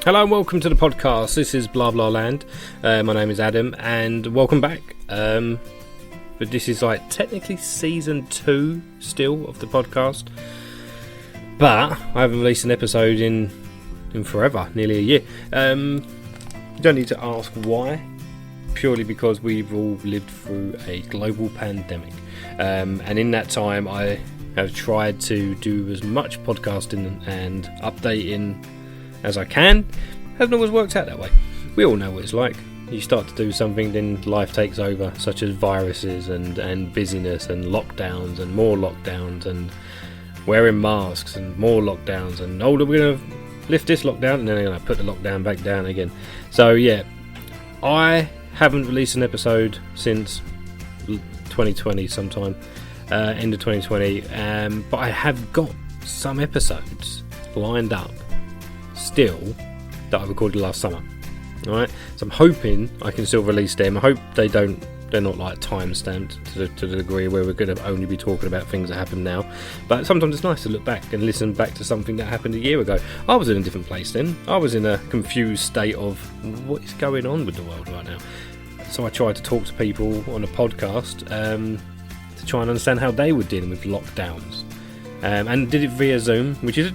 Hello and welcome to the podcast. This is Blah Blah Land. My name is Adam and welcome back. But this is like technically season 2 still of the podcast. But I haven't released an episode in forever, nearly a year. You don't need to ask why. Purely because we've all lived through a global pandemic. And in that time I have tried to do as much podcasting and updating as I can. Hasn't always worked out that way. We all know what it's like. You start to do something, then life takes over, such as viruses and busyness and lockdowns and more lockdowns and wearing masks and more lockdowns and we're going to lift this lockdown and then they're going to put the lockdown back down again. So yeah, I haven't released an episode since 2020 sometime, end of 2020, but I have got some episodes lined up still that I recorded last summer. Alright, so I'm hoping I can still release them. I hope they're not like time stamped to the degree where we're going to only be talking about things that happen now. But sometimes it's nice to look back and listen back to something that happened a year ago. I was in a different place then. I was in a confused state of what is going on with the world right now. So I tried to talk to people on a podcast to try and understand how they were dealing with lockdowns. And did it via Zoom, which is,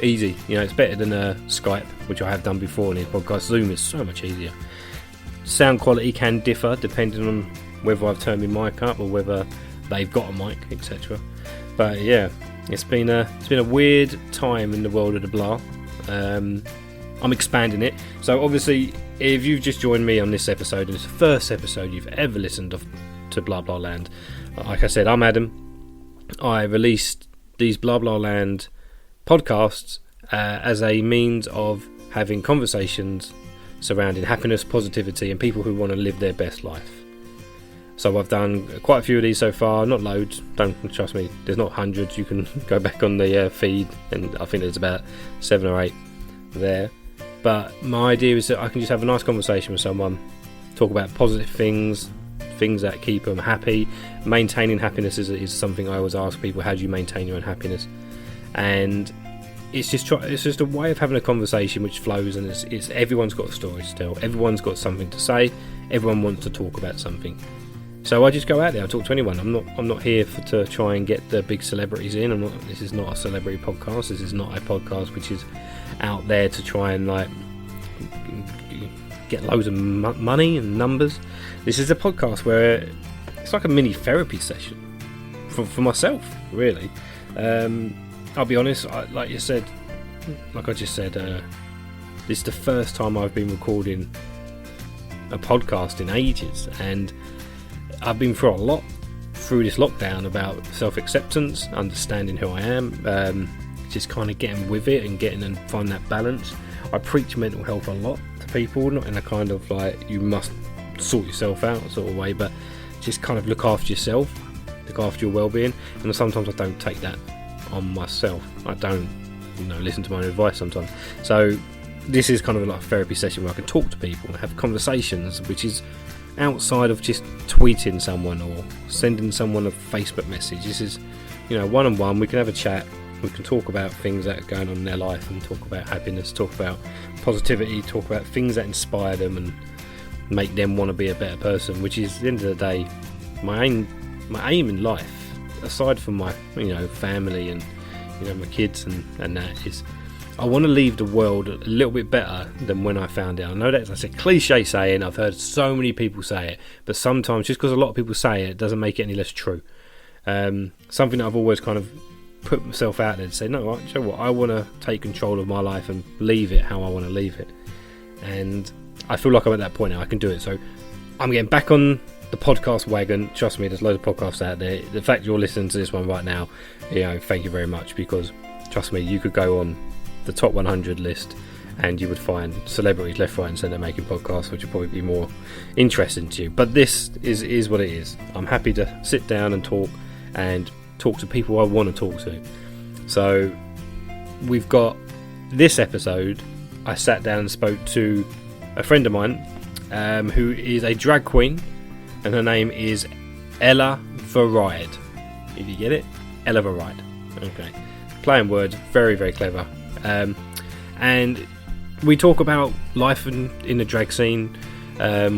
easy. It's better than Skype, which I have done before in these podcasts. Zoom is so much easier. Sound quality can differ depending on whether I've turned my mic up or whether they've got a mic, etc. But yeah, it's been a weird time in the world of the blah. I'm expanding it. So obviously, if you've just joined me on this episode, and it's the first episode you've ever listened to Blah Blah Land, like I said, I'm Adam. I released these Blah Blah Land podcasts as a means of having conversations surrounding happiness, positivity, and people who want to live their best life. So I've done quite a few of these so far, not loads, don't trust me, there's not hundreds. You can go back on the feed and I think there's about 7 or 8 there. But my idea is that I can just have a nice conversation with someone, talk about positive things that keep them happy. Maintaining happiness is something I always ask people. How do you maintain your own happiness? And it's just a way of having a conversation which flows, and it's everyone's got a story to tell. Everyone's got something to say. Everyone wants to talk about something. So I just go out there. I talk to anyone. I'm not here to try and get the big celebrities in. This is not a celebrity podcast. This is not a podcast which is out there to try and get loads of money and numbers. This is a podcast where it's like a mini therapy session for myself, really. I'll be honest, like I just said, this is the first time I've been recording a podcast in ages, and I've been through a lot through this lockdown about self-acceptance, understanding who I am, just kind of getting with it and find that balance. I preach mental health a lot to people, not in a kind of like you must sort yourself out sort of way, but just kind of look after yourself, look after your well-being. And sometimes I don't take that on myself. I don't listen to my own advice sometimes. So this is kind of like a therapy session where I can talk to people and have conversations, which is outside of just tweeting someone or sending someone a Facebook message. This is one-on-one. We can have a chat. We can talk about things that are going on in their life and talk about happiness, talk about positivity, talk about things that inspire them and make them want to be a better person, which is, at the end of the day, my aim in life, aside from my family and my kids and that, is I want to leave the world a little bit better than when I found it. I know that's a cliche saying, I've heard so many people say it, but sometimes just because a lot of people say it doesn't make it any less true. Something that I've always kind of put myself out there to say, no, you know what, I want to take control of my life and leave it how I want to leave it. And I feel like I'm at that point now, I can do it. So I'm getting back on the podcast wagon. Trust me, there's loads of podcasts out there. The fact you're listening to this one right now, thank you very much, because trust me, you could go on the top 100 list and you would find celebrities left, right and centre making podcasts, which would probably be more interesting to you. But this is what it is. I'm happy to sit down and talk to people I want to talk to. So we've got this episode. I sat down and spoke to a friend of mine who is a drag queen, and her name is Ella Veryde. If you get it, Ella Veryde. Okay, playing words, very very clever. And we talk about life in the drag scene.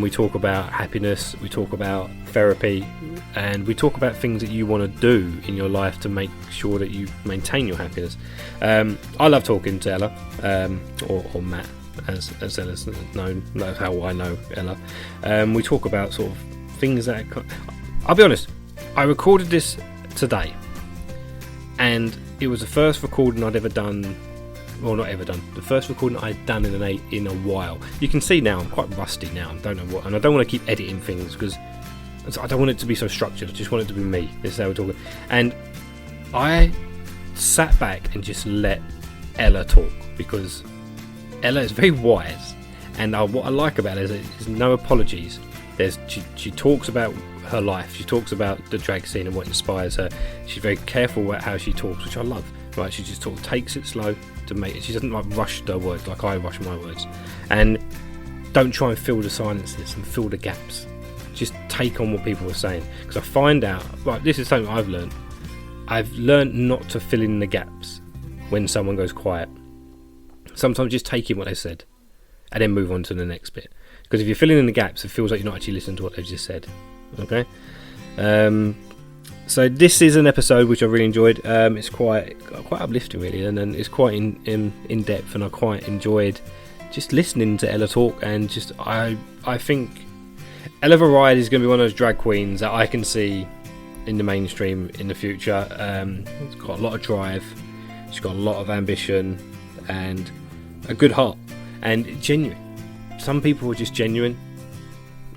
We talk about happiness. We talk about therapy, and we talk about things that you want to do in your life to make sure that you maintain your happiness. I love talking to Ella, or Matt, as Ella's known. That's how I know Ella. We talk about sort of things that... I'll be honest, I recorded this today, and it was the first recording I'd ever done. Well, not ever done. The first recording I'd done in a while. You can see now I'm quite rusty now. I don't know what, and I don't want to keep editing things because I don't want it to be so structured. I just want it to be me. This is how we're talking. And I sat back and just let Ella talk, because Ella is very wise, and what I like about her is there's no apologies. She talks about her life. She talks about the drag scene and what inspires her. She's very careful about how she talks, which I love. Right? She just takes it slow to make it. She doesn't like rush her words like I rush my words. And don't try and fill the silences and fill the gaps. Just take on what people are saying. Because I find out, right, this is something I've learned. I've learned not to fill in the gaps when someone goes quiet. Sometimes just take in what they said and then move on to the next bit. Because if you're filling in the gaps, it feels like you're not actually listening to what they've just said. Okay? So this is an episode which I really enjoyed. It's quite uplifting, really, and it's quite in depth, and I quite enjoyed just listening to Ella talk. And just I think Ella Veryde is going to be one of those drag queens that I can see in the mainstream in the future. She's got a lot of drive, she's got a lot of ambition, and a good heart, and genuine. Some people are just genuine.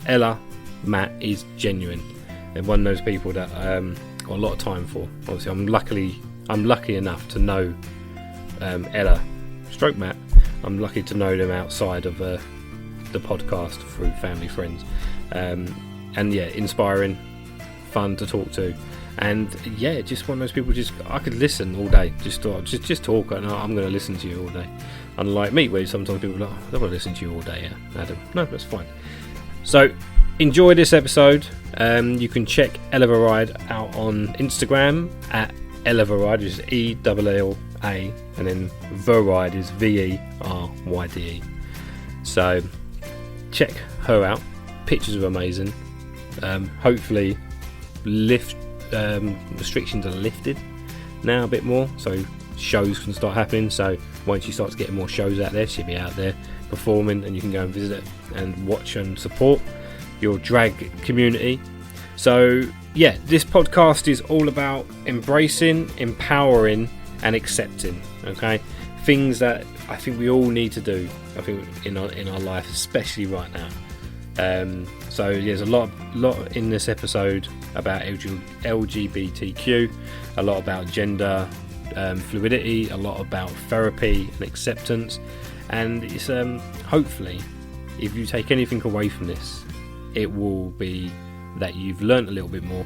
Ella, Matt is genuine. They're one of those people that got a lot of time for. Obviously, I'm lucky enough to know Ella, stroke Matt. I'm lucky to know them outside of the podcast through family, friends, and yeah, inspiring, fun to talk to, and yeah, just one of those people. Just I could listen all day. Just talk, and I'm going to listen to you all day. Unlike me, where sometimes people are like, I don't want to listen to you all day. Yeah, Adam. No, that's fine. So. Enjoy this episode. You can check Ella Veryde out on Instagram at Ella Veryde, which is ELLA, and then Veryde is VERYDE. So check her out. Pictures are amazing. Hopefully, restrictions are lifted now a bit more, so shows can start happening. So once she starts getting more shows out there, she'll be out there performing, and you can go and visit it and watch and support your drag community. So yeah, this podcast is all about embracing, empowering, and accepting. Okay, things that I think we all need to do. I think in our life, especially right now. So there's a lot in this episode about LGBTQ, a lot about gender fluidity, a lot about therapy and acceptance, and it's hopefully, if you take anything away from this, it will be that you've learnt a little bit more,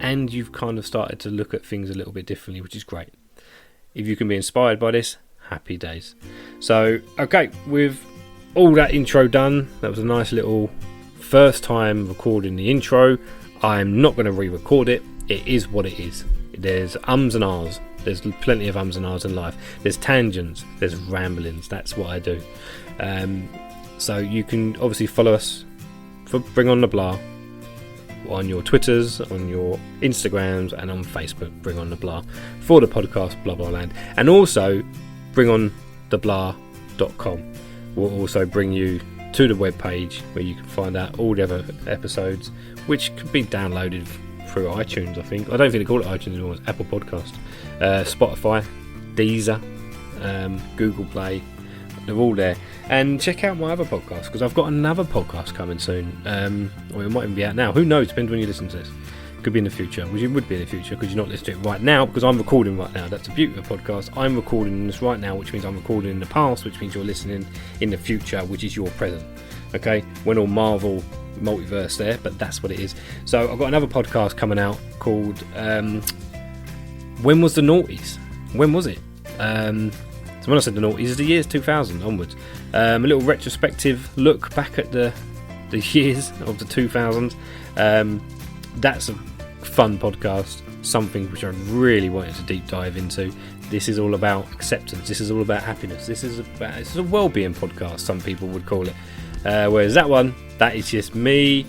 and you've kind of started to look at things a little bit differently, which is great. If you can be inspired by this, happy days. So, okay, with all that intro done, that was a nice little first time recording the intro. I'm not going to re-record it. It is what it is. There's ums and ahs. There's plenty of ums and ahs in life. There's tangents. There's ramblings. That's what I do. So you can obviously follow us for Bringontheblah on your Twitters, on your Instagrams, and on Facebook, Bringontheblah, for the podcast Blah Blah Land, and also Bringontheblah.com will also bring you to the webpage where you can find out all the other episodes, which can be downloaded through iTunes. I think I don't think they call it iTunes anymore. It's Apple Podcast, Spotify, Deezer, Google Play. They're all there. And check out my other podcast, because I've got another podcast coming soon. Or it might even be out now. Who knows? Depends when you listen to this. Could be in the future, which it would be in the future, because you're not listening to it right now, because I'm recording right now. That's the beauty of a podcast. I'm recording this right now, which means I'm recording in the past, which means you're listening in the future, which is your present. Okay? We're all Marvel multiverse there, but that's what it is. So I've got another podcast coming out called When Was the Noughties? When was it? So when I said the noughties, it's the years 2000 onwards. A little retrospective look back at the years of the 2000s. That's a fun podcast, something which I really wanted to deep dive into. This is all about acceptance. This is all about happiness. This is a well-being podcast, some people would call it. Whereas that is just me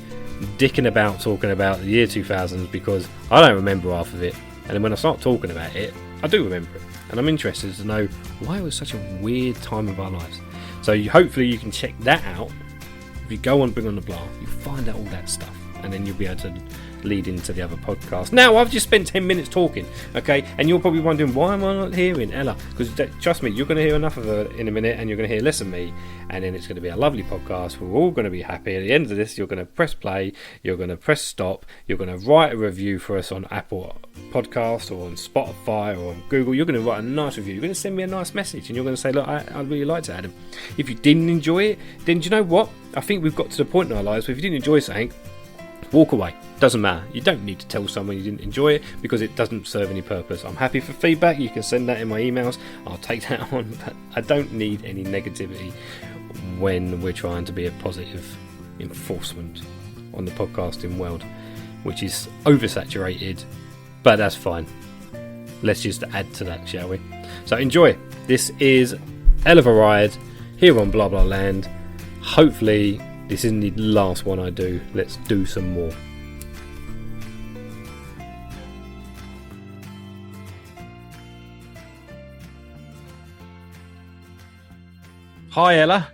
dicking about talking about the year 2000s because I don't remember half of it. And then when I start talking about it, I do remember it. And I'm interested to know why it was such a weird time of our lives. So hopefully you can check that out. If you go on Bringontheblah, you find out all that stuff. And then you'll be able to lead into the other podcast. Now, I've just spent 10 minutes talking, okay? And you're probably wondering, why am I not hearing Ella? Because trust me, you're going to hear enough of her in a minute and you're going to hear less of me. And then it's going to be a lovely podcast. We're all going to be happy. At the end of this, you're going to press play. You're going to press stop. You're going to write a review for us on Apple Podcast or on Spotify or on Google. You're going to write a nice review. You're going to send me a nice message and you're going to say, look, I'd really like to, Adam. If you didn't enjoy it, then do you know what? I think we've got to the point in our lives where if you didn't enjoy something, walk away. Doesn't matter. You don't need to tell someone you didn't enjoy it because it doesn't serve any purpose. I'm happy for feedback. You can send that in my emails. I'll take that on. But I don't need any negativity when we're trying to be a positive enforcement on the podcasting world, which is oversaturated, but that's fine. Let's just add to that, shall we? So enjoy. This is Ella Veryde here on Blah Blah Land. Hopefully this isn't the last one I do. Let's do some more. Hi, Ella.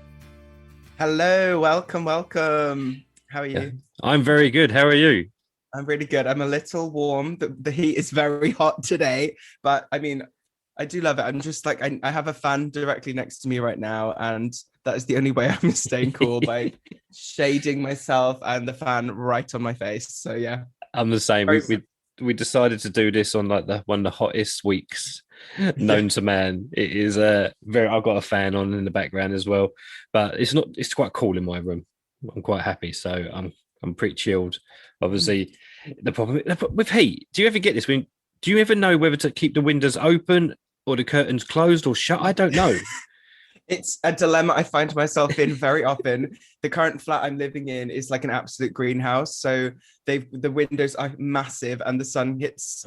Hello, welcome. How are you? Yeah, I'm very good. How are you? I'm really good. I'm a little warm. The heat is very hot today, but I mean, I do love it. I'm just like, I have a fan directly next to me right now, and that is the only way I'm staying cool by shading myself and the fan right on my face. So yeah. I'm the same. We decided to do this on like one of the hottest weeks known to man. It is I've got a fan on in the background as well, but it's quite cool in my room. I'm quite happy, so I'm pretty chilled. Obviously, the problem with heat, do you ever get this? Do you ever know whether to keep the windows open or the curtains closed or shut? I don't know. It's a dilemma I find myself in very often. The current flat I'm living in is like an absolute greenhouse, so the windows are massive, and the sun hits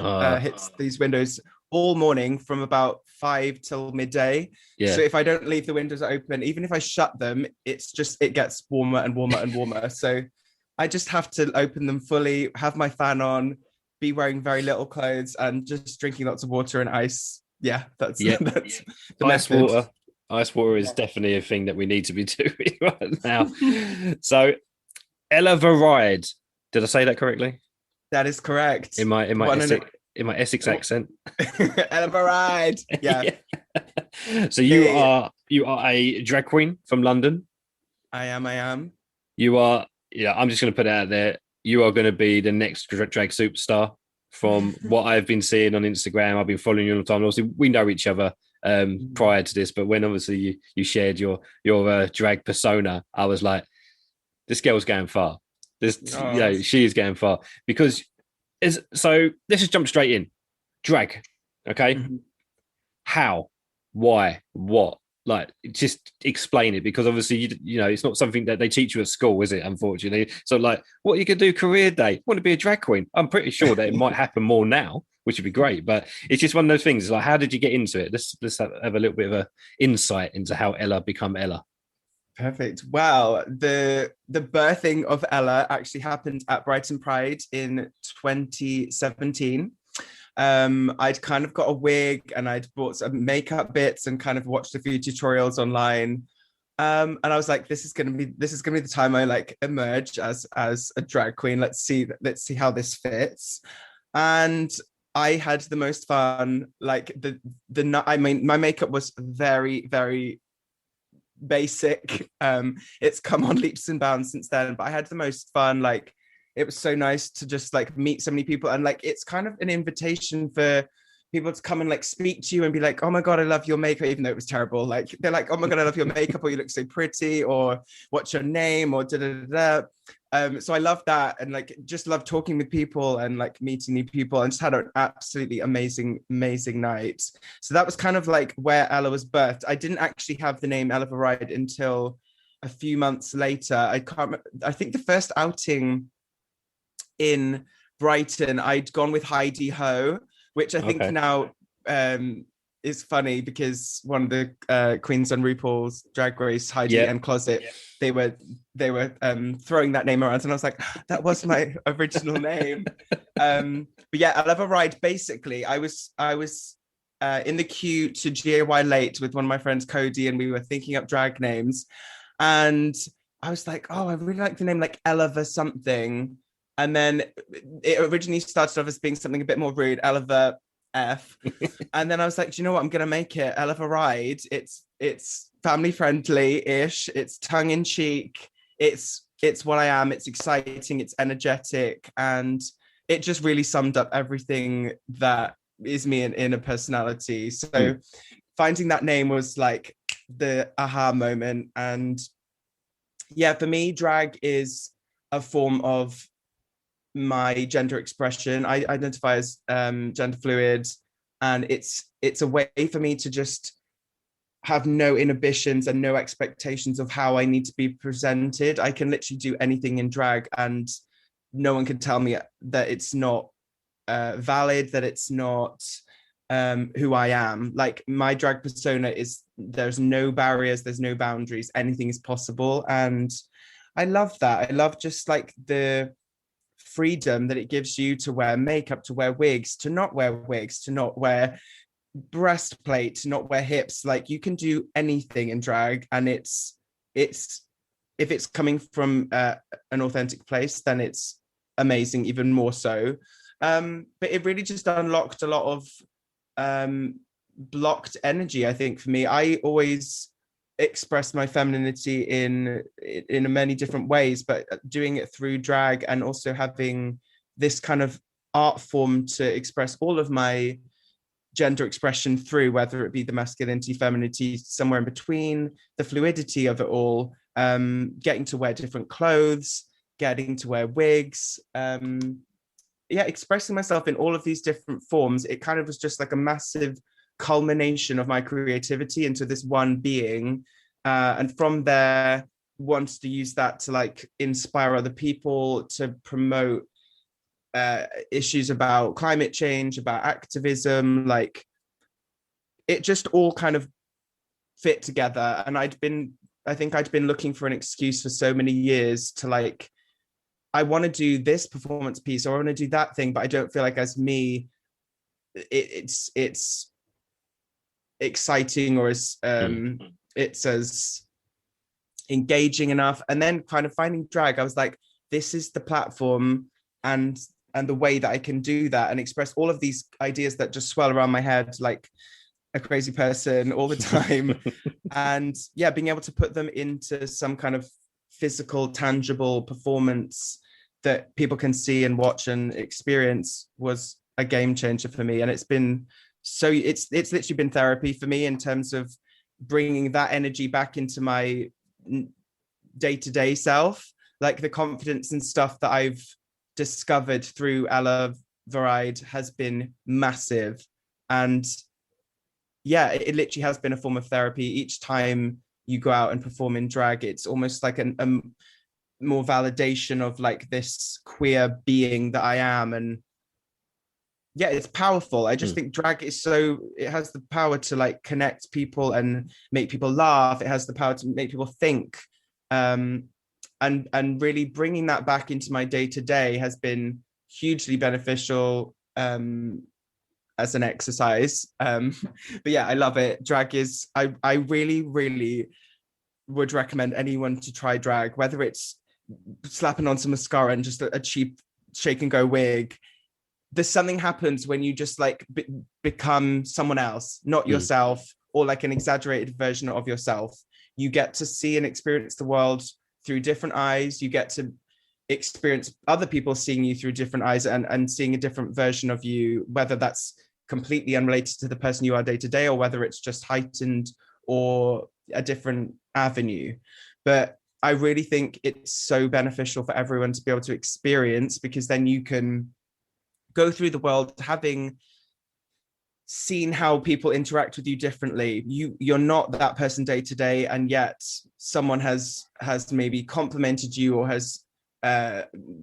these windows all morning from about 5 till midday. Yeah. So if I don't leave the windows open, even if I shut them, it gets warmer and warmer and warmer. So I just have to open them fully, have my fan on, be wearing very little clothes, and just drinking lots of water and ice. Yeah, that's the ice water. Ice water is definitely a thing that we need to be doing right now. So, Ella Veryde, did I say that correctly? That is correct. In my Essex accent. Ella Veryde. Yeah. So you are a drag queen from London. I am. You are. Yeah, I'm just going to put it out there. You are going to be the next drag superstar. From what I've been seeing on Instagram, I've been following you all the time. Obviously, we know each other prior to this, but when obviously you shared your drag persona, I was like, this girl's going far. She is going far because so let's just jump straight in. Drag, okay? Mm-hmm. How, why, what? Like, just explain it, because obviously you know it's not something that they teach you at school, is it? Unfortunately, so like, what you could do career day? Want to be a drag queen? I'm pretty sure that it might happen more now, which would be great. But it's just one of those things. Like, how did you get into it? Let's have a little bit of a insight into how Ella become Ella. Perfect. Well, the birthing of Ella actually happened at Brighton Pride in 2017. I'd kind of got a wig and I'd bought some makeup bits and kind of watched a few tutorials online. And I was like, this is gonna be the time I like emerge as a drag queen. Let's see how this fits. And I had the most fun. Like my makeup was very, very basic. It's come on leaps and bounds since then, but I had the most fun. Like, it was so nice to just like meet so many people, and like it's kind of an invitation for people to come and like speak to you and be like, oh my god, I love your makeup, even though it was terrible. Like, they're like, oh my god, I love your makeup, or you look so pretty, or what's your name, or da da da da. So I love that, and like just love talking with people and like meeting new people, and just had an absolutely amazing night. So that was kind of like where Ella was birthed. I didn't actually have the name Ella Veryde until a few months later. I think the first outing in Brighton, I'd gone with Heidi Ho, which I think now is funny because one of the queens on RuPaul's Drag Race, Heidi Yeah. and Closet, they were throwing that name around, and I was like, that was my original name. But yeah, Ella Veryde. Basically, I was in the queue to GAY late with one of my friends, Cody, and we were thinking up drag names, and I was like, oh, I really like the name like Ella something. And then it originally started off as being something a bit more rude, Ella F. And then I was like, do you know what? I'm gonna make it Ella Veryde. It's family friendly-ish, it's tongue-in-cheek, it's what I am, it's exciting, it's energetic, and it just really summed up everything that is me in a personality. So finding that name was like the aha moment. And yeah, for me, drag is a form of my gender expression. I identify as gender fluid, and it's a way for me to just have no inhibitions and no expectations of how I need to be presented. I can literally do anything in drag, and no one can tell me that it's not valid, that it's not who I am. Like, my drag persona is, there's no barriers, there's no boundaries, anything is possible. And I love that. I love just like the freedom that it gives you to wear makeup, to wear wigs, to not wear wigs, to not wear breastplate, to not wear hips. Like, you can do anything in drag, and it's if it's coming from an authentic place, then it's amazing, even more so. But it really just unlocked a lot of blocked energy, I think, for me. I always express my femininity in many different ways, but doing it through drag, and also having this kind of art form to express all of my gender expression through, whether it be the masculinity, femininity, somewhere in between, the fluidity of it all, getting to wear different clothes, getting to wear wigs, yeah, expressing myself in all of these different forms. It kind of was just like a massive culmination of my creativity into this one being, and from there wanted to use that to like inspire other people, to promote issues about climate change, about activism. Like, it just all kind of fit together. And I think I'd been looking for an excuse for so many years to like, I want to do this performance piece, or I want to do that thing, but I don't feel like as me it's exciting, or as it's as engaging enough. And then kind of finding drag, I was like, this is the platform and the way that I can do that and express all of these ideas that just swirl around my head like a crazy person all the time. And yeah, being able to put them into some kind of physical, tangible performance that people can see and watch and experience was a game changer for me. And it's been so, it's literally been therapy for me in terms of bringing that energy back into my day-to-day self. Like, the confidence and stuff that I've discovered through Ella Veryde has been massive. And yeah, it literally has been a form of therapy. Each time you go out and perform in drag, it's almost like a more validation of like this queer being that I am. And yeah, it's powerful. I just think drag is it has the power to like connect people and make people laugh. It has the power to make people think. And really bringing that back into my day-to-day has been hugely beneficial as an exercise. But yeah, I love it. Drag is, I really, really would recommend anyone to try drag, whether it's slapping on some mascara and just a cheap shake and go wig. There's something happens when you just like become someone else, not yourself, or like an exaggerated version of yourself. You get to see and experience the world through different eyes. You get to experience other people seeing you through different eyes and seeing a different version of you, whether that's completely unrelated to the person you are day to day, or whether it's just heightened or a different avenue. But I really think it's so beneficial for everyone to be able to experience, because then you can go through the world having seen how people interact with you differently. You're not that person day to day, and yet someone has maybe complimented you or has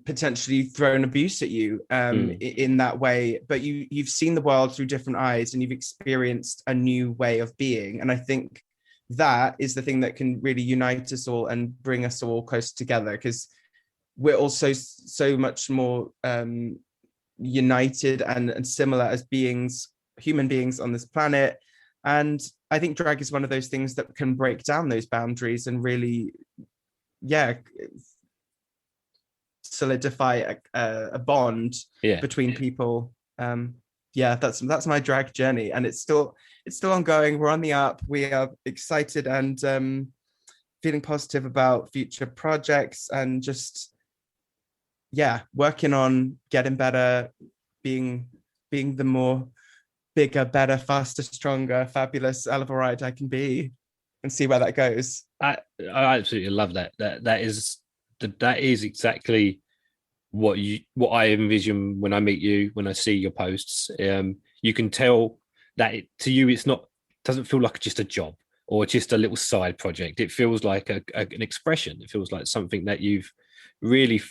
potentially thrown abuse at you in that way, but you've seen the world through different eyes and you've experienced a new way of being. And I think that is the thing that can really unite us all and bring us all close together, because we're also so much more united and similar as human beings on this planet. And I think drag is one of those things that can break down those boundaries and really, solidify a bond between people. That's my drag journey, and it's still ongoing. We're on the up. We are excited and feeling positive about future projects, and just working on getting better, being the more bigger, better, faster, stronger, fabulous Ella Veryde I can be, and see where that goes. I absolutely love that. That is exactly what I envision when I meet you, when I see your posts. You can tell that to you it's doesn't feel like just a job or just a little side project. It feels like an expression. It feels like something that you've really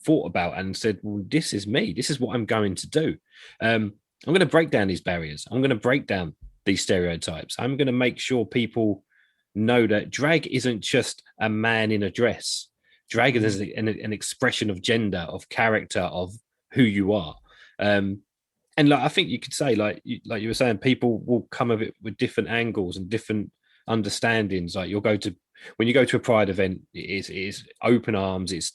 thought about and said, well, this is me. This is what I'm going to do. I'm going to break down these barriers. I'm going to break down these stereotypes. I'm going to make sure people know that drag isn't just a man in a dress. Drag is an expression of gender, of character, of who you are. And like I think you could say, like you were saying, people will come of it with different angles and different understandings. Like when you go to a Pride event, it is open arms. It's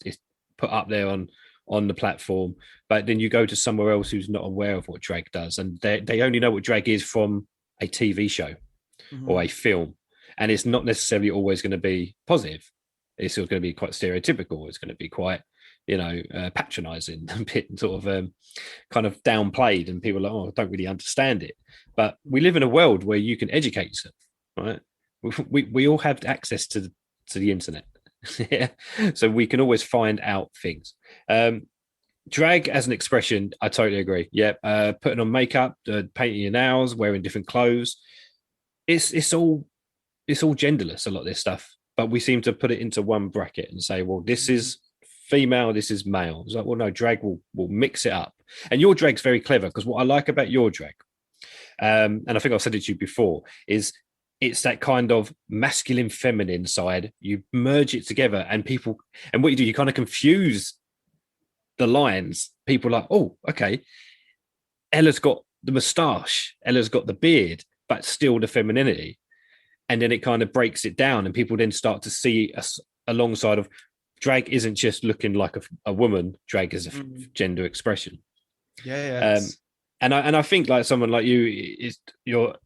put up there on the platform, but then you go to somewhere else who's not aware of what drag does, and they only know what drag is from a TV show or a film, and it's not necessarily always going to be positive. It's still going to be quite stereotypical. It's going to be quite, patronizing, a bit sort of kind of downplayed, and people are like, oh, I don't really understand it. But we live in a world where you can educate yourself, right? We all have access to the internet. Yeah, so we can always find out things. Drag as an expression, I totally agree. Yeah, putting on makeup, painting your nails, wearing different clothes. It's all genderless, a lot of this stuff, but we seem to put it into one bracket and say, well, this is female, this is male. It's like, well, no, drag will mix it up. And your drag's very clever, because what I like about your drag, and I think I've said it to you before, is it's that kind of masculine, feminine side. You merge it together, and what you do, you kind of confuse the lines. People are like, oh, okay, Ella's got the moustache, Ella's got the beard, but still the femininity. And then it kind of breaks it down, and people then start to see us alongside of drag isn't just looking like a woman. Drag is a gender expression. Yeah. And I think like someone like you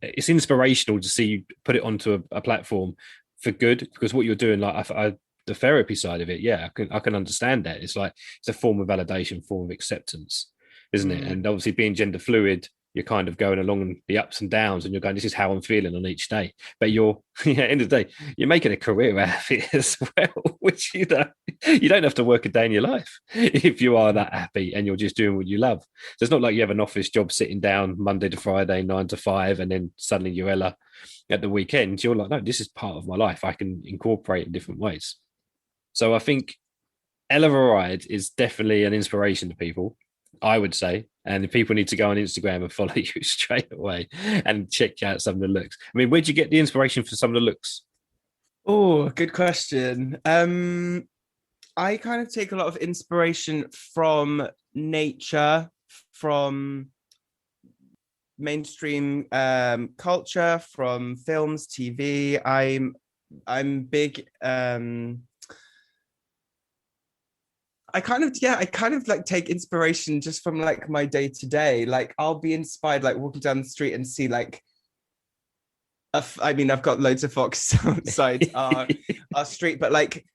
it's inspirational to see you put it onto a platform for good, because what you're doing, like the therapy side of it, I can understand that. It's like it's a form of validation, form of acceptance, isn't it? And obviously being gender fluid, you're kind of going along the ups and downs, and you're going, this is how I'm feeling on each day. But you're, at the end of the day, you're making a career out of it as well, which you don't have to work a day in your life if you are that happy and you're just doing what you love. So it's not like you have an office job sitting down Monday to Friday, 9 to 5, and then suddenly you're Ella at the weekend. You're like, no, this is part of my life. I can incorporate in different ways. So I think Ella Veryde is definitely an inspiration to people, I would say. And people need to go on Instagram and follow you straight away and check out some of the looks. I mean, where'd you get the inspiration for some of the looks? Oh, good question. I kind of take a lot of inspiration from nature, from mainstream culture, from films, TV. I'm big. I kind of like take inspiration just from like my day to day. Like I'll be inspired, like walking down the street and see like, I've got loads of foxes outside our street, but like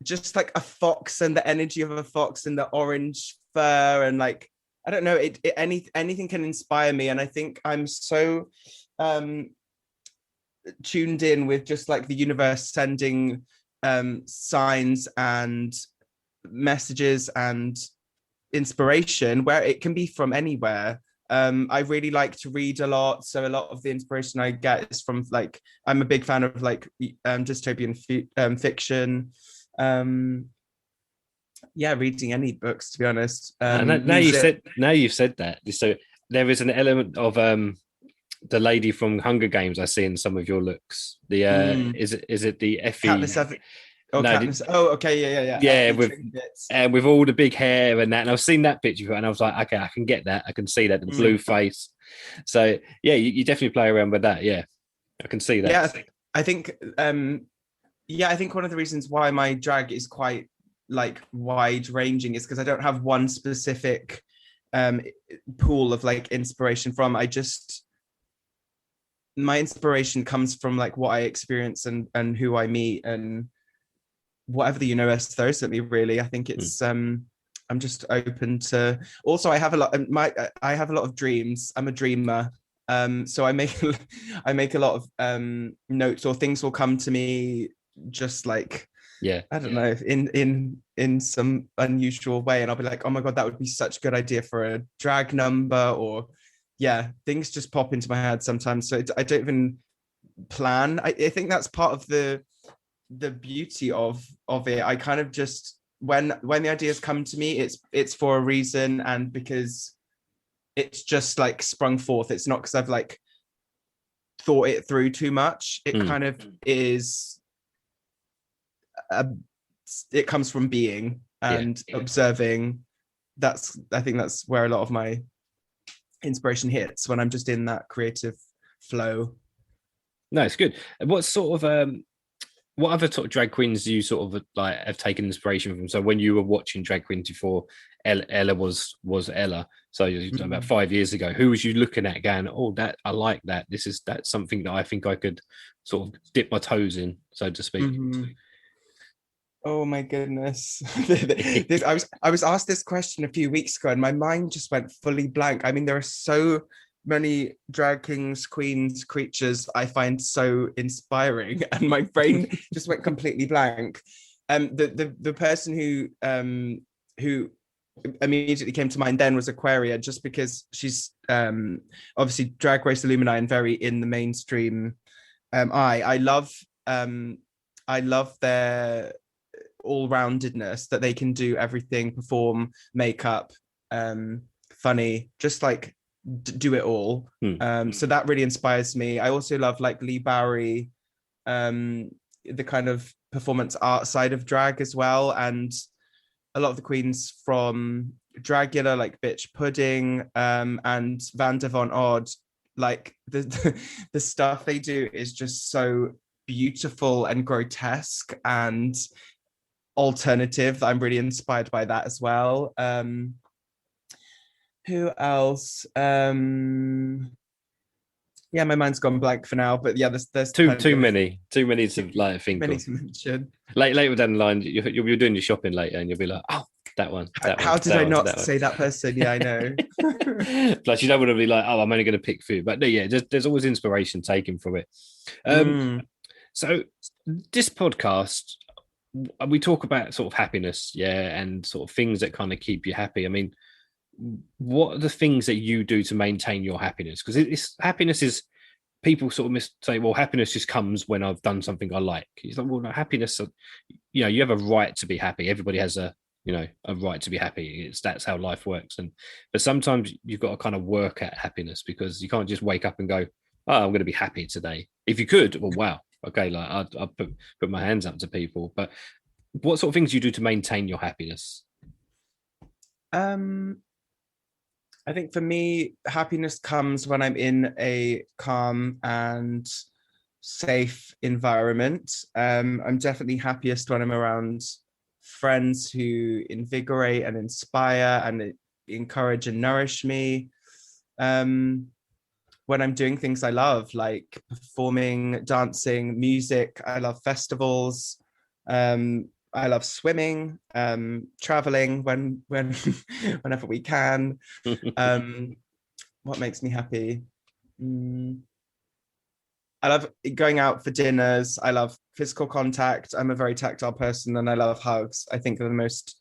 just like a fox and the energy of a fox and the orange fur, and like, I don't know, anything can inspire me. And I think I'm so tuned in with just like the universe sending signs and messages and inspiration, where it can be from anywhere. I really like to read a lot, so a lot of the inspiration I get is from like, I'm a big fan of like dystopian fiction, Yeah, reading any books, to be honest. Now Music. you've said that. So there is an element of the lady from Hunger Games I see in some of your looks. The is it the Effie? Katniss Ever- Oh, No, Katniss. Oh, okay, yeah. yeah, Effie with Trinkets. with all the big hair and that. And I've seen that picture and I was like, okay, I can get that. I can see that the blue face. So yeah, you definitely play around with that. Yeah, I can see that. Yeah, I think yeah, I think one of the reasons why my drag is quite like wide ranging is because I don't have one specific um pool of like inspiration from. My inspiration comes from like what I experience and who I meet and whatever the universe throws at me, really. I think it's I'm just open to. Also, I have a lot I have a lot of dreams. I'm a dreamer. So I make a lot of notes, or things will come to me just like, Yeah, I don't know, in some unusual way, and I'll be like, oh my god, that would be such a good idea for a drag number. Or yeah, things just pop into my head sometimes, so I don't even plan. I think that's part of the beauty of it. I kind of just, when the ideas come to me, it's for a reason, and because it's just like sprung forth. It's not because I've like thought it through too much. It kind of is it comes from being and observing. I think that's where a lot of my inspiration hits, when I'm just in that creative flow. no, it's good. What sort of what other sort of drag queens do you sort of like have taken inspiration from? So when you were watching Drag Queen before Ella was Ella, so about 5 years ago, who was you looking at going, oh, that I like that. That's something that I think I could sort of dip my toes in, so to speak. Oh my goodness. I was asked this question a few weeks ago and my mind just went fully blank. I mean, there are so many drag kings, queens, creatures I find so inspiring, and my brain just went completely blank. The person who immediately came to mind then was Aquaria, just because she's obviously Drag Race Illumini and very in the mainstream. I love their all-roundedness, that they can do everything, perform, makeup, funny, just like do it all. So that really inspires me. I also love like Lee Bowery, the kind of performance art side of drag as well, and a lot of the queens from Dragula, like Bitch Pudding, and Van Devon Odd. Like the stuff they do is just so beautiful and grotesque and alternative. I'm really inspired by that as well. Who else? Yeah, my mind's gone blank for now, but yeah, there's too many to like think many of. to mention. Later down the line, you'll be doing your shopping later, and you'll be like, oh, that one. How did I not say that person? Yeah, I know. Plus, you don't want to be like, oh, I'm only going to pick food, but no, yeah, there's always inspiration taken from it. So this podcast, we talk about sort of happiness, yeah, and sort of things that kind of keep you happy. I mean, what are the things that you do to maintain your happiness? Because happiness is, people sort of say, well, happiness just comes when I've done something I like. It's like, well, no, happiness, you know, you have a right to be happy. Everybody has a right to be happy. That's how life works. But sometimes you've got to kind of work at happiness, because you can't just wake up and go, oh, I'm going to be happy today. If you could, well, wow, okay, like I'd put my hands up to people. But what sort of things do you do to maintain your happiness? I think for me, happiness comes when I'm in a calm and safe environment. I'm definitely happiest when I'm around friends who invigorate and inspire and encourage and nourish me. When I'm doing things I love, like performing, dancing, music. I love festivals. I love swimming, traveling whenever we can. What makes me happy? I love going out for dinners. I love physical contact. I'm a very tactile person, and I love hugs. I think they're the most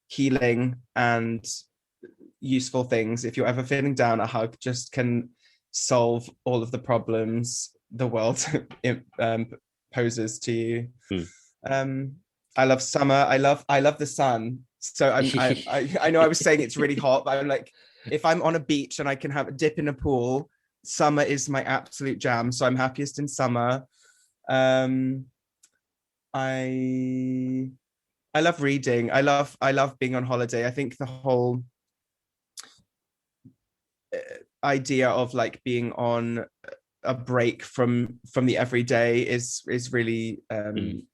healing and useful things. If you're ever feeling down, a hug just can solve all of the problems the world poses to you. I love summer. I love the sun. So I know I was saying it's really hot, but I'm like, if I'm on a beach and I can have a dip in a pool, summer is my absolute jam. So I'm happiest in summer. Um, I I love reading. I love being on holiday. I think the whole idea of like being on a break from the everyday is really Mm.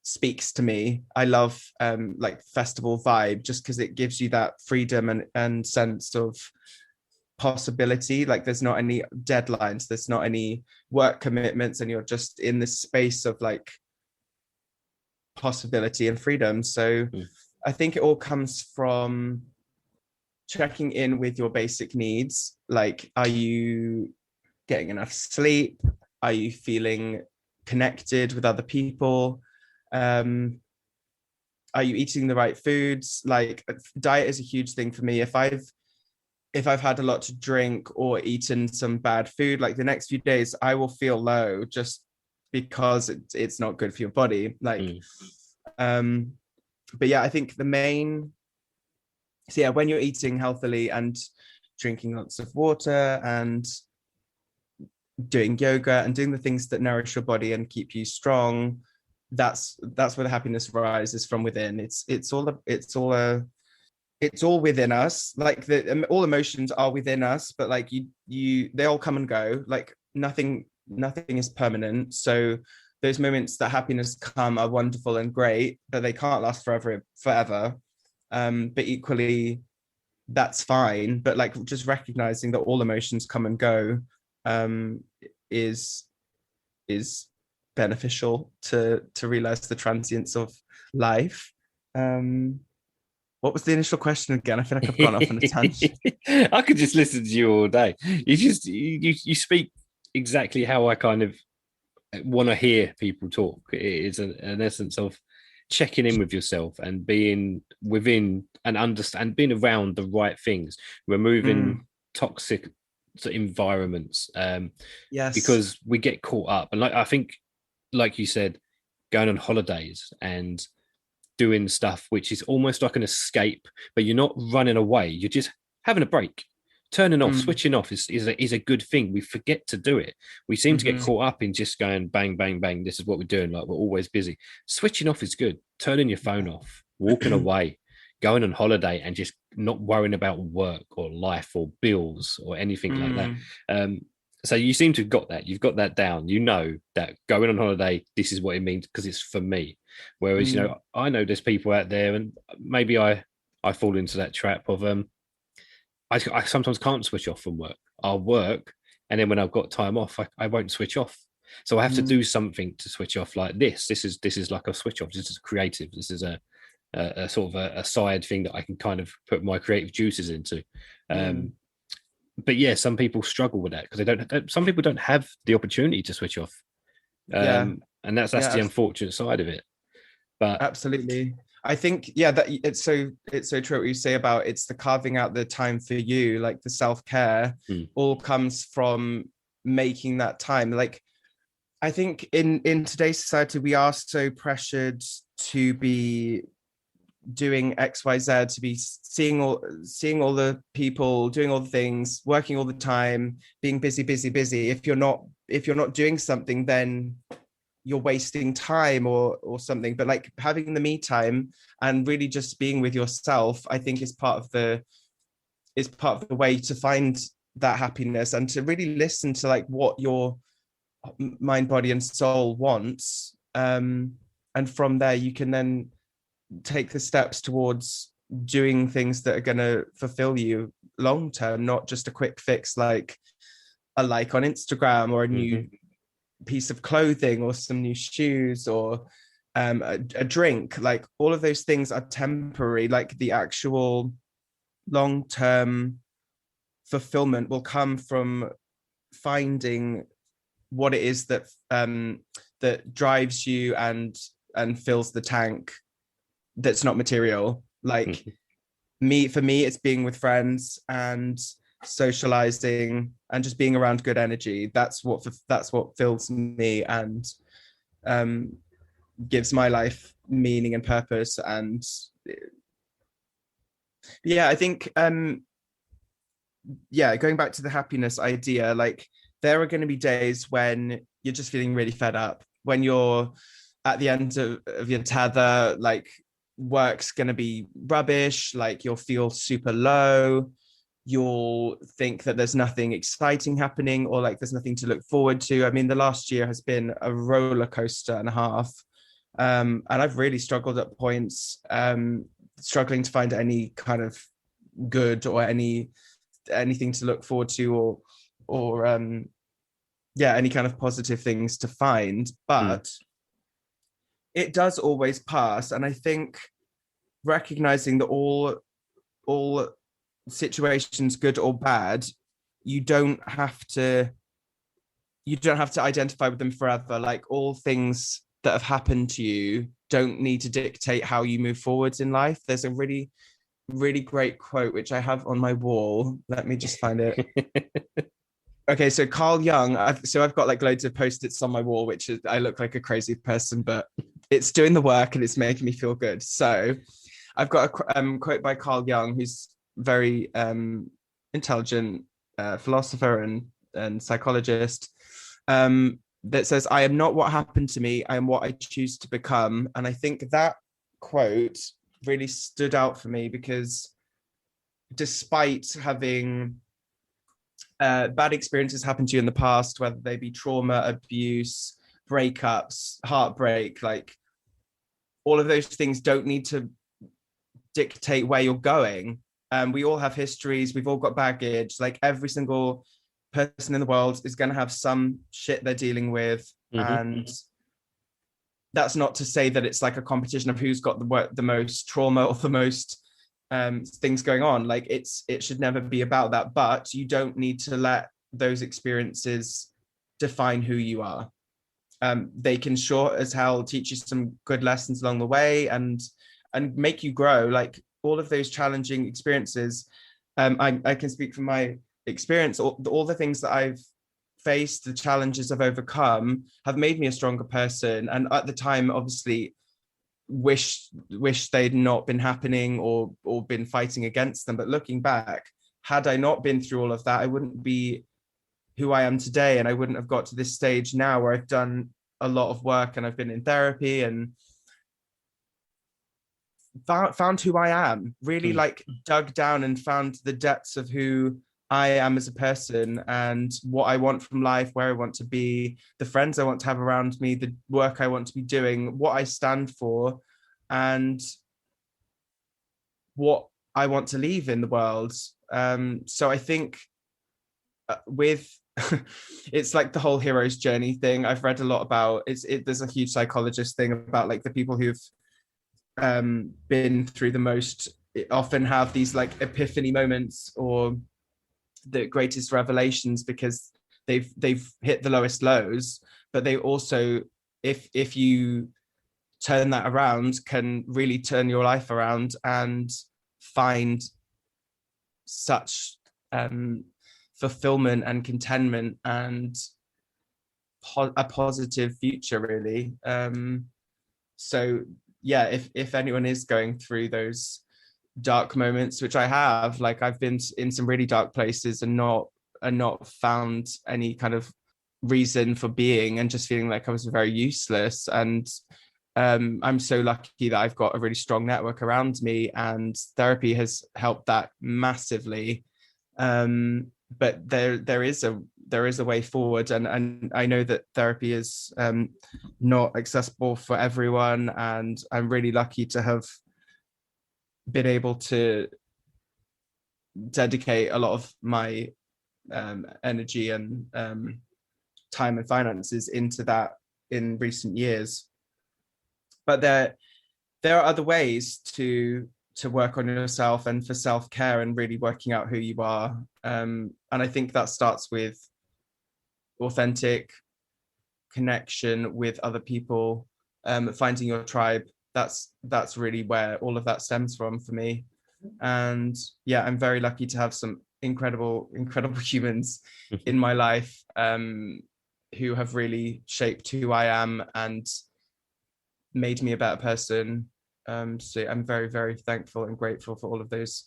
speaks to me. I love like festival vibe just because it gives you that freedom and sense of possibility. Like there's not any deadlines, there's not any work commitments, and you're just in this space of like possibility and freedom. So Mm. I think it all comes from checking in with your basic needs. Like, are you getting enough sleep? Are you feeling connected with other people? Are you eating the right foods? Like, diet is a huge thing for me. If I've had a lot to drink or eaten some bad food, like the next few days, I will feel low just because it's not good for your body. Like, Mm. um, but yeah, I think the main, so yeah, when you're eating healthily and drinking lots of water and doing yoga and doing the things that nourish your body and keep you strong, that's where the happiness rises from within. It's all within us. Like all emotions are within us, but like you they all come and go. Like nothing is permanent. So those moments that happiness come are wonderful and great, but they can't last forever. But equally, that's fine. But like just recognizing that all emotions come and go um, is is beneficial to realize the transience of life. Um, what was the initial question again? I feel like I've gone off on a tangent. I could just listen to you all day. You speak exactly how I kind of want to hear people talk. It is an essence of checking in with yourself and being within and understand being around the right things, removing toxic environments. Yes. Because we get caught up, and like I think, like you said, going on holidays and doing stuff which is almost like an escape, but you're not running away. You're just having a break. Turning off, Mm, switching off is a good thing. We forget to do it. We seem to get mhm, caught up in just going bang, bang, bang. This is what we're doing. Like we're always busy. Switching off is good. Turning your phone off, walking away, going on holiday, and just not worrying about work or life or bills or anything like that. mm, Um, so you seem to have got that. You've got that down. You know that going on holiday, this is what it means because it's for me. Whereas, mm, I know there's people out there, and maybe I fall into that trap of I sometimes can't switch off from work. I'll work, and then when I've got time off, I won't switch off. So I have to mm, do something to switch off. Like this. This is like a switch off. This is creative. This is a sort of a side thing that I can kind of put my creative juices into. mm. Um, but yeah, some people struggle with that because they don't. Some people don't have the opportunity to switch off, Yeah, and that's yeah, the unfortunate side of it. But absolutely. I think, yeah, that it's so true what you say about it's the carving out the time for you, like the self-care mm, all comes from making that time. Like I think in today's society, we are so pressured to be doing XYZ, to be seeing all the people, doing all the things, working all the time, being busy, busy, busy. If you're not doing something, then you're wasting time or something. But like having the me time and really just being with yourself, I think is part of the way to find that happiness and to really listen to like what your mind, body, and soul wants. And from there, you can then take the steps towards doing things that are going to fulfill you long term, not just a quick fix like a like on Instagram or a mhm. new piece of clothing or some new shoes or a drink. Like all of those things are temporary. Like the actual long term fulfillment will come from finding what it is that drives you and fills the tank that's not material. Like for me it's being with friends and socializing and just being around good energy. That's what fills me. And um gives my life meaning and purpose. And yeah, I think going back to the happiness idea, like there are going to be days when you're just feeling really fed up, when you're at the end of your tether, like work's going to be rubbish, like you'll feel super low, you'll think that there's nothing exciting happening, or like there's nothing to look forward to. I mean, the last year has been a roller coaster and a half, and I've really struggled at points, struggling to find any kind of good or anything to look forward to, or any kind of positive things to find. But it does always pass, and I think recognizing that all situations, good or bad, you don't have to identify with them forever. Like all things that have happened to you don't need to dictate how you move forwards in life. There's a really, really great quote which I have on my wall. Let me just find it. Okay, so Carl Jung. I've got like loads of post-its on my wall, which is, I look like a crazy person, but it's doing the work and it's making me feel good. So I've got a quote by Carl Jung, who's very intelligent philosopher and psychologist, that says, "I am not what happened to me, I am what I choose to become." And I think that quote really stood out for me, because despite having bad experiences happen to you in the past, whether they be trauma, abuse, breakups, heartbreak, like all of those things don't need to dictate where you're going. We all have histories, we've all got baggage. Like every single person in the world is going to have some shit they're dealing with. And that's not to say that it's like a competition of who's got the most trauma or the most things going on. Like it should never be about that, but you don't need to let those experiences define who you are. They can sure as hell teach you some good lessons along the way and make you grow. Like all of those challenging experiences, I can speak from my experience. All the things that I've faced, the challenges I've overcome, have made me a stronger person. And at the time, obviously, wish they'd not been happening or been fighting against them. But looking back, had I not been through all of that, I wouldn't be who I am today, and I wouldn't have got to this stage now where I've done a lot of work and I've been in therapy and found who I am, really like dug down and found the depths of who I am as a person and what I want from life, where I want to be, the friends I want to have around me, the work I want to be doing, what I stand for, and what I want to leave in the world. So I think with it's like the whole hero's journey thing. I've read a lot about there's a huge psychologist thing about like the people who've been through the most often have these like epiphany moments or the greatest revelations because they've hit the lowest lows, but they also, if you turn that around, can really turn your life around and find such fulfillment and contentment and a positive future, really. So yeah, if anyone is going through those dark moments, which I have, like I've been in some really dark places and not found any kind of reason for being, and just feeling like I was very useless. And I'm so lucky that I've got a really strong network around me, and therapy has helped that massively. But there is a way forward, and I know that therapy is not accessible for everyone, and I'm really lucky to have been able to dedicate a lot of my energy and time and finances into that in recent years. But there are other ways to work on yourself and for self-care and really working out who you are. And I think that starts with authentic connection with other people, finding your tribe. That's really where all of that stems from for me. And yeah, I'm very lucky to have some incredible humans in my life who have really shaped who I am and made me a better person. So I'm very, very thankful and grateful for all of those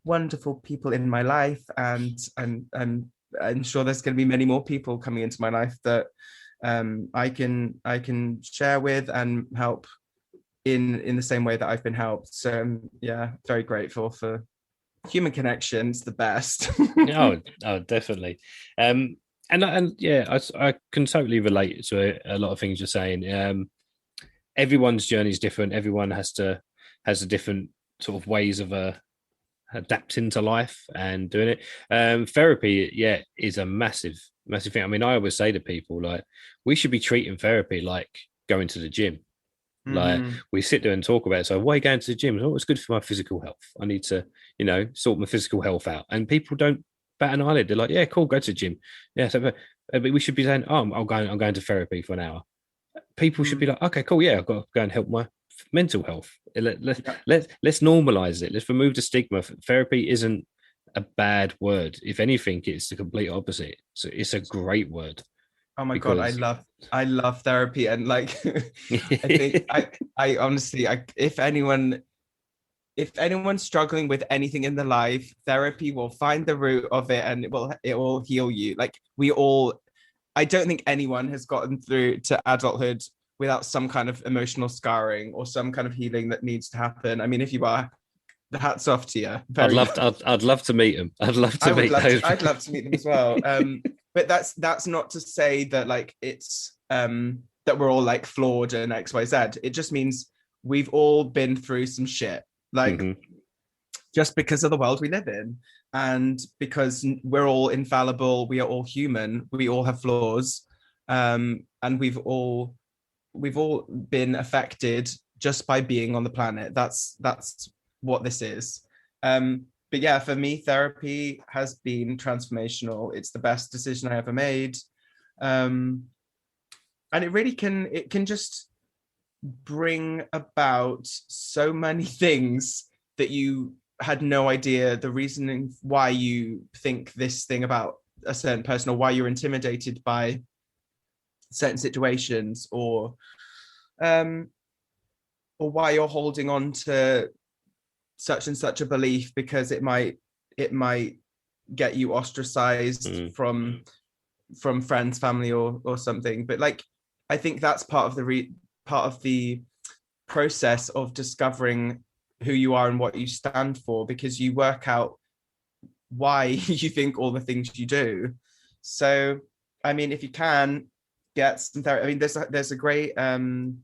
wonderful people in my life, and I'm sure there's going to be many more people coming into my life that I can share with and help in the same way that I've been helped. So yeah, very grateful for human connections, the best. Oh, definitely. And yeah, I can totally relate to a lot of things you're saying. Everyone's journey is different. Everyone has a different sort of ways of adapting to life and doing it. Therapy, yeah, is a massive thing. I mean, I always say to people, like, we should be treating therapy like going to the gym. Like, we sit there and talk about it. So why are you going to the gym? Oh, it's good for my physical health. I need to, sort my physical health out. And people don't bat an eyelid. They're like, yeah, cool, go to the gym. Yeah, so but we should be saying, oh, I'm going to therapy for an hour. People should be like, okay, cool, yeah, I've got to go and help my mental health. Let's normalize it. Let's remove the stigma. Therapy isn't a bad word. If anything, it's the complete opposite. So it's a great word. Oh my God, I love therapy. And like, I honestly, if anyone's struggling with anything in their life, therapy will find the root of it, and it will heal you. Like, I don't think anyone has gotten through to adulthood without some kind of emotional scarring or some kind of healing that needs to happen. I mean, if you are, the hats off to you. I'd love to meet them. I'd love to meet those. I'd love to meet them as well. But that's not to say that like it's that we're all like flawed and XYZ. It just means we've all been through some shit. Like, just because of the world we live in, and because we're all infallible, we are all human, we all have flaws, and we've all been affected just by being on the planet. That's what this is. But yeah, for me, therapy has been transformational. It's the best decision I ever made, and it really can just bring about so many things that you had no idea the reasoning why you think this thing about a certain person, or why you're intimidated by certain situations, or why you're holding on to such and such a belief because it might get you ostracized from friends, family, or something. But like, I think that's part of the process of discovering who you are and what you stand for, because you work out why you think all the things you do. So, I mean, if you can get some therapy, I mean, there's a great online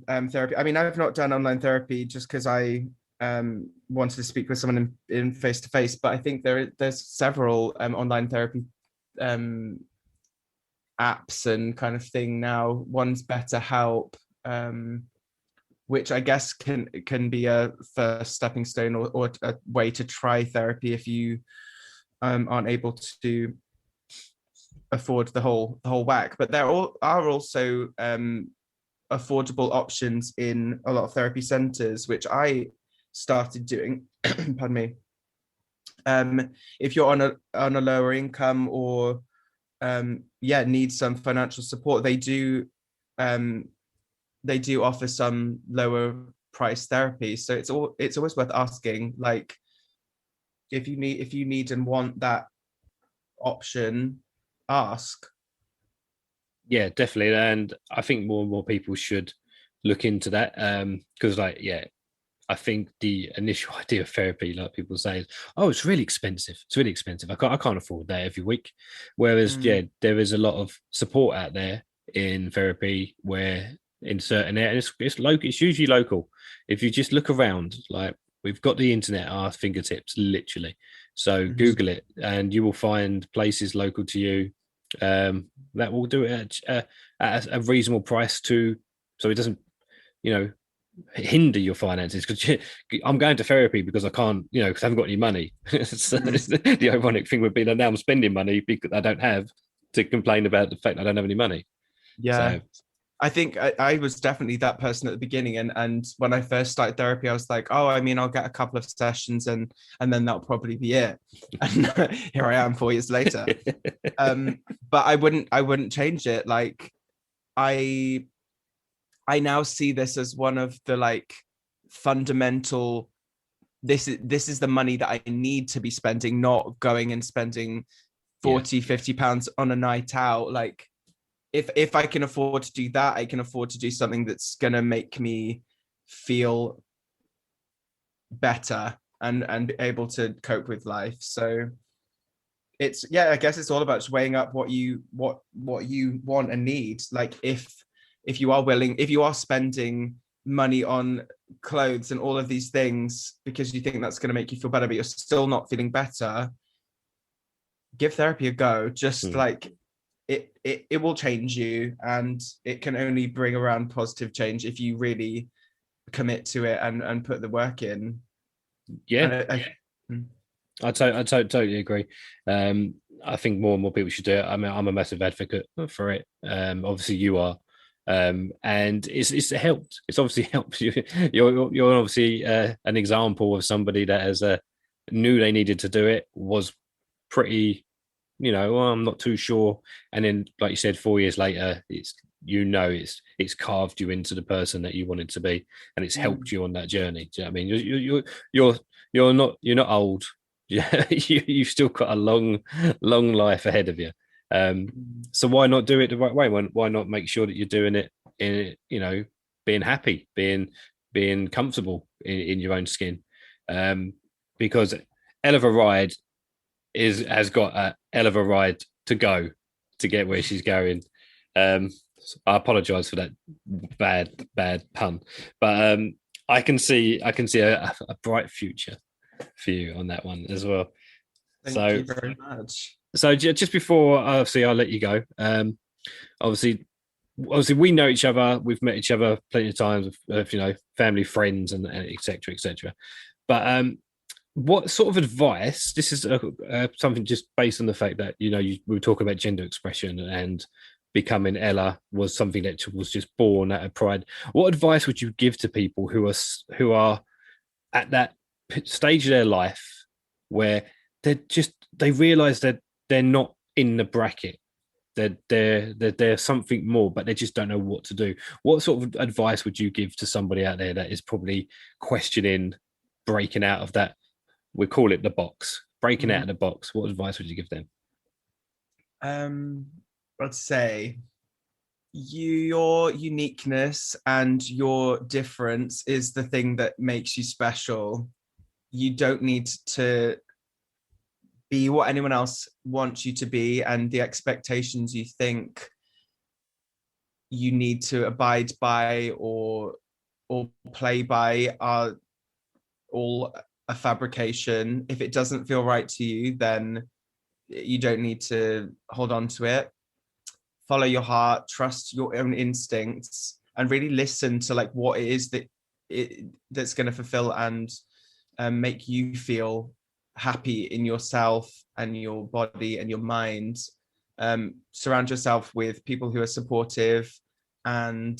therapy. I mean, I've not done online therapy just because I wanted to speak with someone in face to face, but I think there's several online therapy apps and kind of thing now. One's BetterHelp, which I guess can be a first stepping stone or a way to try therapy if you aren't able to afford the whole whack. But there are also affordable options in a lot of therapy centers, which I started doing. Pardon me. If you're on a lower income, or need some financial support, they do offer some lower price therapy. So it's always worth asking, like, if you need and want that option, ask. Yeah, definitely. And I think more and more people should look into that, because I think the initial idea of therapy, like people say, is, oh, it's really expensive. It's really expensive. I can't afford that every week. Whereas, there is a lot of support out there in therapy where in certain areas, it's local. It's usually local. If you just look around, like, we've got the internet at our fingertips, literally. So Google it, and you will find places local to you that will do it at a reasonable price so it doesn't, hinder your finances. Because I'm going to therapy because I can't, because I haven't got any money. So the ironic thing would be that now I'm spending money because I don't have, to complain about the fact I don't have any money. Yeah. So, I think I was definitely that person at the beginning, and when I first started therapy, I was like, oh, I mean, I'll get a couple of sessions and then that'll probably be it. And here I am 4 years later. But I wouldn't change it. Like, I now see this as one of the like fundamental, this is the money that I need to be spending, not going and spending 40-50 pounds on a night out. Like if I can afford to do that, I can afford to do something that's gonna make me feel better and able to cope with life. So it's, yeah, I guess it's all about just weighing up what you want and need. Like if you are willing, if you are spending money on clothes and all of these things because you think that's going to make you feel better, but you're still not feeling better, give therapy a go. Just like it will change you, and it can only bring around positive change if you really commit to it and put the work in. I totally agree. I think more and more people should do it. I mean, I'm a massive advocate for it. Obviously, you are, and it's helped. It's obviously helped you. You're obviously an example of somebody that has knew they needed to do it. Was pretty, well, I'm not too sure. And then, like you said, 4 years later, it's carved you into the person that you wanted to be, and it's helped you on that journey. Do you know what I mean? You're not old. Yeah, you've still got a long life ahead of you. So why not do it the right way? Why not make sure that you're doing it in, being happy, being comfortable in your own skin? Because Ella Veryde has got a hell of a ride to go to get where she's going. I apologize for that bad pun, but I can see a bright future for you on that one as well. Thank you very much. So just before, obviously, I'll let you go. Obviously, we know each other. We've met each other plenty of times, family, friends, and et cetera, et cetera. But what sort of advice? This is something just based on the fact that we were talking about gender expression, and becoming Ella was something that was just born out of pride. What advice would you give to people who are at that stage of their life where they realize that they're not in the bracket, that they're something more, but they just don't know what to do? What sort of advice would you give to somebody out there that is probably questioning breaking out of that? We call it the box, breaking out of the box. What advice would you give them? I'd say your uniqueness and your difference is the thing that makes you special. You don't need to be what anyone else wants you to be, and the expectations you think you need to abide by or play by are all a fabrication. If it doesn't feel right to you, then you don't need to hold on to it. Follow your heart, trust your own instincts, and really listen to like what it is that's going to fulfill and make you feel happy in yourself and your body and your mind. Surround yourself with people who are supportive, and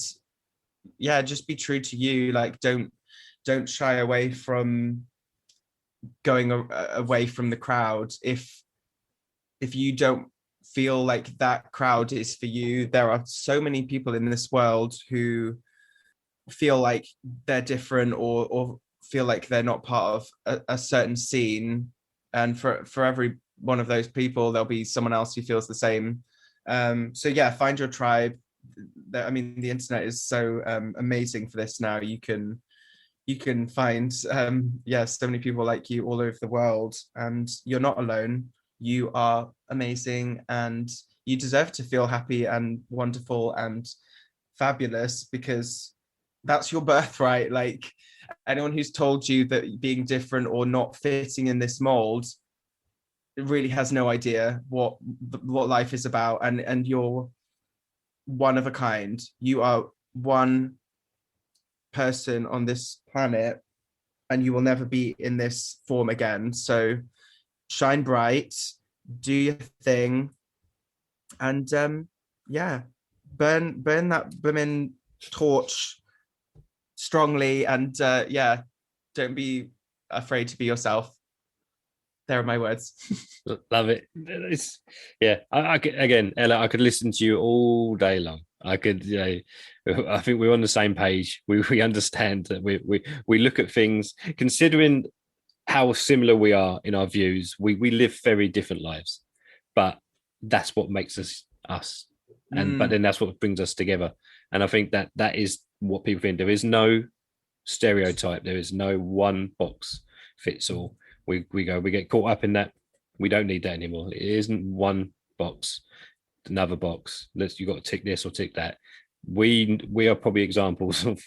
just be true to you. Like don't shy away from going away from the crowd. If you don't feel like that crowd is for you, there are so many people in this world who feel like they're different or feel like they're not part of a certain scene, and for every one of those people there'll be someone else who feels the same. So find your tribe. I mean, the internet is so amazing for this now. You can find so many people like you all over the world, and you're not alone. You are amazing, and you deserve to feel happy and wonderful and fabulous, because that's your birthright. Like, anyone who's told you that being different or not fitting in this mold, it really has no idea what life is about. And you're one of a kind. You are one person on this planet, and you will never be in this form again. So shine bright, do your thing, and burn that blooming torch strongly, and don't be afraid to be yourself. There are my words. Love it. Again, Ella, I could listen to you all day long. I could, I think we're on the same page. We understand that we look at things considering how similar we are in our views. We live very different lives, but that's what makes us us. And but then that's what brings us together. And I think that is what people think. There is no stereotype. There is no one box fits all. We get caught up in that. We don't need that anymore. It isn't one box, another box. You got to tick this or tick that. We are probably examples of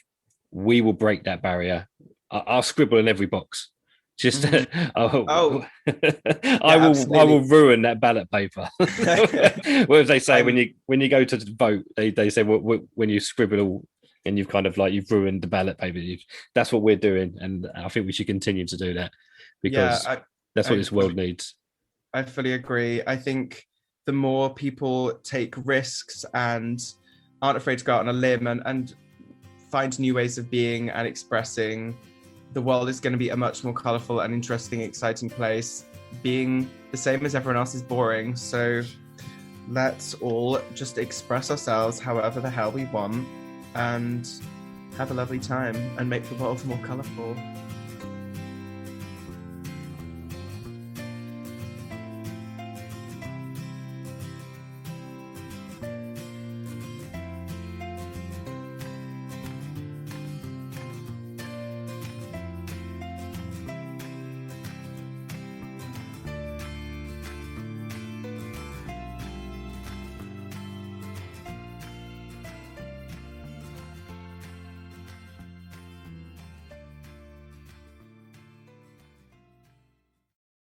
we will break that barrier. I'll scribble in every box. Just Oh, I absolutely. will ruin that ballot paper. What as they say when you go to vote, they say when you scribble and you've kind of like you've ruined the ballot paper. That's what we're doing, and I think we should continue to do that because that's what this world needs. I fully agree. I think the more people take risks and aren't afraid to go out on a limb and find new ways of being and expressing, the world is going to be a much more colourful and interesting, exciting place. Being the same as everyone else is boring. So let's all just express ourselves however the hell we want and have a lovely time and make the world more colourful.